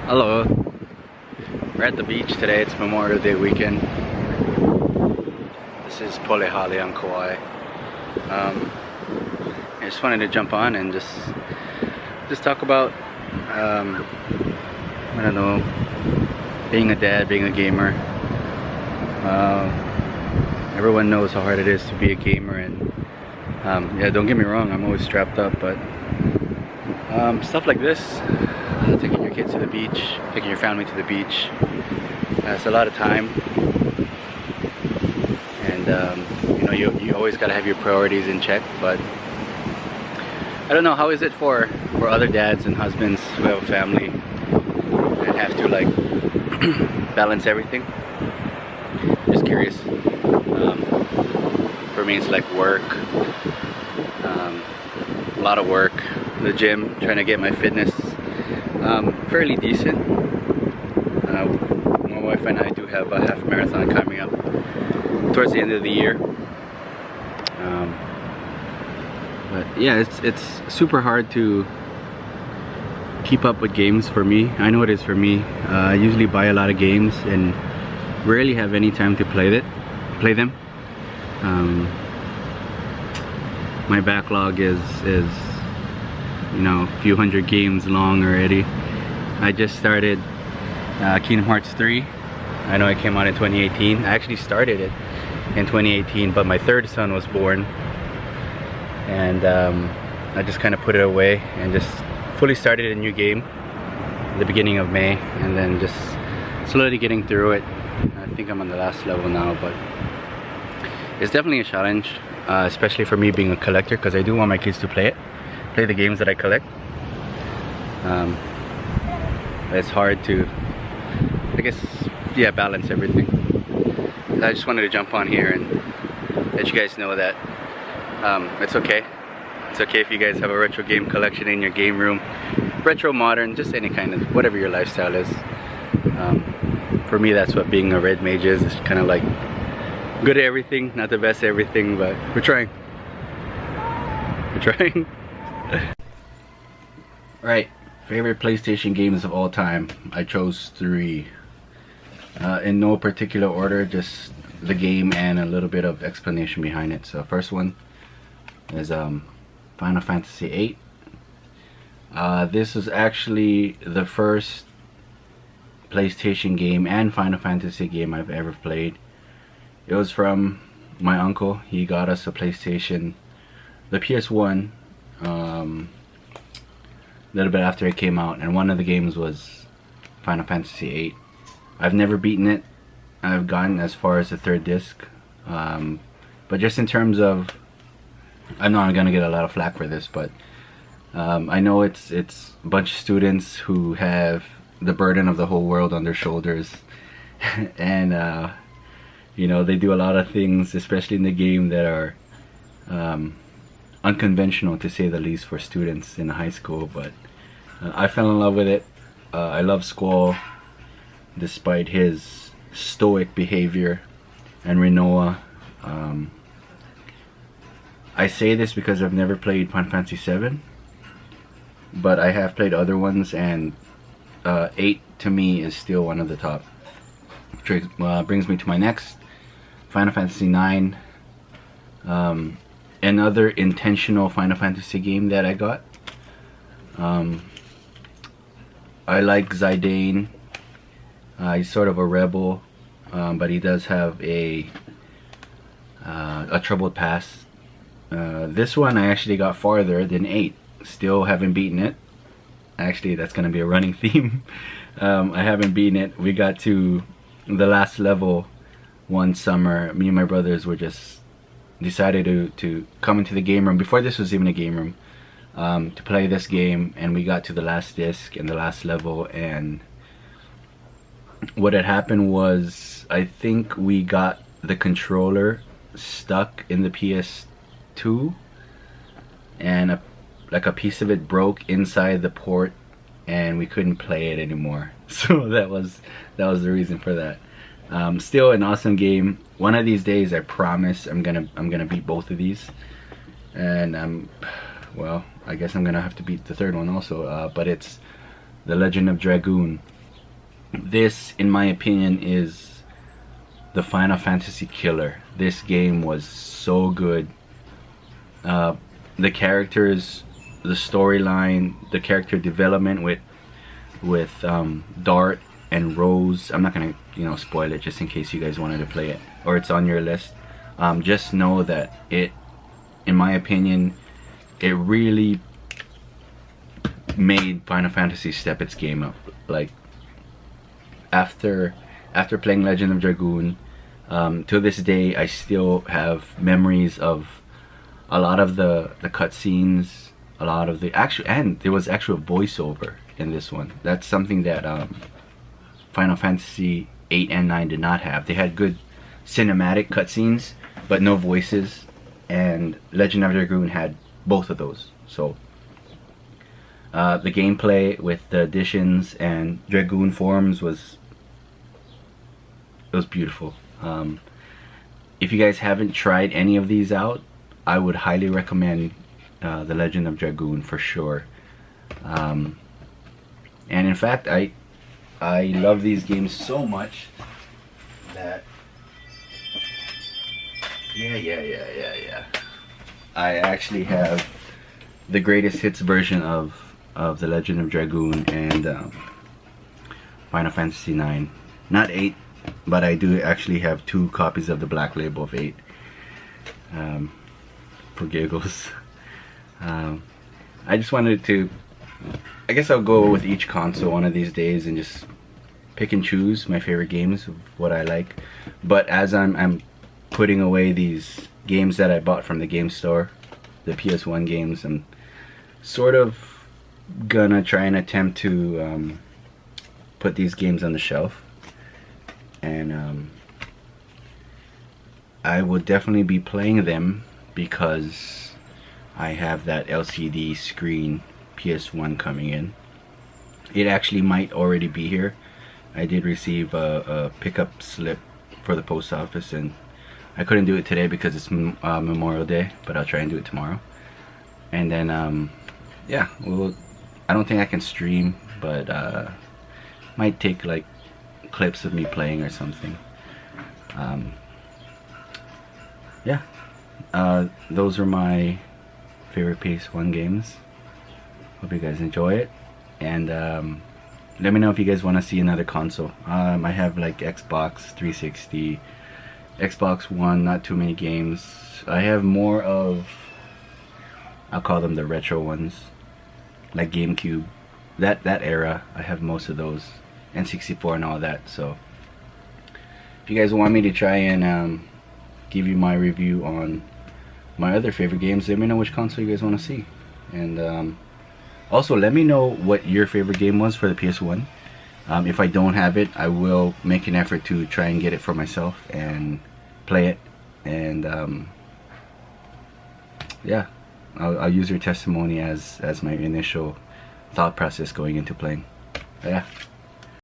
Hello. We're at the beach today. It's Memorial Day weekend. This is Pole Hale on Kauai. I just wanted to jump on and just talk about I don't know, being a dad, being a gamer. Everyone knows how hard it is to be a gamer, and yeah, don't get me wrong, I'm always strapped up, but stuff like this, taking your kids to the beach, taking your family to the beach, it's a lot of time, and you know, you always got to have your priorities in check. But I don't know, how is it for other dads and husbands who have a family and have to like balance everything? Just curious. For me, it's like work, a lot of work, the gym, trying to get my fitness fairly decent. My wife and I do have a half marathon coming up towards the end of the year. But yeah, it's super hard to keep up with games for me. I know it is for me. I usually buy a lot of games and rarely have any time to play them. My backlog is you know, a few hundred games long already. I just started Kingdom Hearts 3. I know it came out in 2018. I actually started it in 2018, but my third son was born, and I just kind of put it away and just fully started a new game at the beginning of May, and then just slowly getting through it. I think I'm on the last level now, but it's definitely a challenge, especially for me being a collector, because I do want my kids to play the games that I collect. It's hard to, I guess, yeah, balance everything. I just wanted to jump on here and let you guys know that it's okay. It's okay if you guys have a retro game collection in your game room, retro, modern, just any kind of, whatever your lifestyle is. For me, that's what being a red mage is. It's kind of like good at everything, not the best at everything, but we're trying. We're trying. Right, favorite PlayStation games of all time. I chose 3. In no particular order, just the game and a little bit of explanation behind it. So first one is Final Fantasy VIII. This was actually the first PlayStation game and Final Fantasy game I've ever played. It was from my uncle. He got us a PlayStation, the PS1, a little bit after it came out, and one of the games was Final Fantasy VIII. I've never beaten it. I've gotten as far as the 3rd disc, but just in terms of, I know I'm gonna get a lot of flack for this, but I know it's a bunch of students who have the burden of the whole world on their shoulders, and you know, they do a lot of things, especially in the game, that are unconventional, to say the least, for students in high school. But I fell in love with it. I love Squall, despite his stoic behavior, and Rinoa. I say this because I've never played Final Fantasy VII, but I have played other ones, and 8 to me is still one of the top. Which brings me to my next, Final Fantasy IX. Another intentional Final Fantasy game that I got. I like Zidane. He's sort of a rebel, but he does have a troubled past. This one I actually got farther than 8. Still haven't beaten it. Actually, that's gonna be a running theme. I haven't beaten it. We got to the last level one summer. Me and my brothers were just decided to come into the game room, before this was even a game room, to play this game, and we got to the last disc and the last level, and what had happened was, I think we got the controller stuck in the PS2, and like a piece of it broke inside the port, and we couldn't play it anymore. So that was the reason for that. Still an awesome game. One of these days, I promise, I'm gonna beat both of these, and well, I guess I'm gonna have to beat the 3rd one also. But it's The Legend of Dragoon. This, in my opinion, is the Final Fantasy killer. This game was so good. The characters, the storyline, the character development with Dart and Rose. I'm not gonna spoil it just in case you guys wanted to play it or it's on your list. Just know that it, in my opinion, it really made Final Fantasy step its game up. Like after playing Legend of Dragoon, to this day I still have memories of a lot of the cutscenes, a lot of the actual, and there was actual voiceover in this one. That's something that Final Fantasy 8 and 9 did not have. They had good cinematic cutscenes, but no voices, and Legend of Dragoon had both of those. So the gameplay with the additions and Dragoon forms was beautiful. If you guys haven't tried any of these out, I would highly recommend the Legend of Dragoon for sure. And in fact, I love these games so much that yeah. I actually have the greatest hits version of the Legend of Dragoon and Final Fantasy 9. Not 8, but I do actually have 2 copies of the Black Label of 8. For giggles. I just wanted to, I guess I'll go with each console one of these days and just pick and choose my favorite games of what I like. But as I'm putting away these games that I bought from the game store, the PS1 games, I'm sort of gonna try and attempt to put these games on the shelf. And I will definitely be playing them because I have that LCD screen PS1 coming in. It actually might already be here. I did receive a pickup slip for the post office, and I couldn't do it today because it's Memorial Day, but I'll try and do it tomorrow. And then yeah, I don't think I can stream, but might take like clips of me playing or something. Yeah, those are my favorite PS1 games. Hope you guys enjoy it, and let me know if you guys want to see another console. I have like Xbox 360, Xbox One, not too many games. I have more of, I'll call them the retro ones, like GameCube, that era. I have most of those, N64 and all that. So if you guys want me to try and give you my review on my other favorite games, let me know which console you guys want to see. And also let me know what your favorite game was for the PS1. If I don't have it, I will make an effort to try and get it for myself and play it. And yeah, I'll use your testimony as my initial thought process going into playing. Yeah.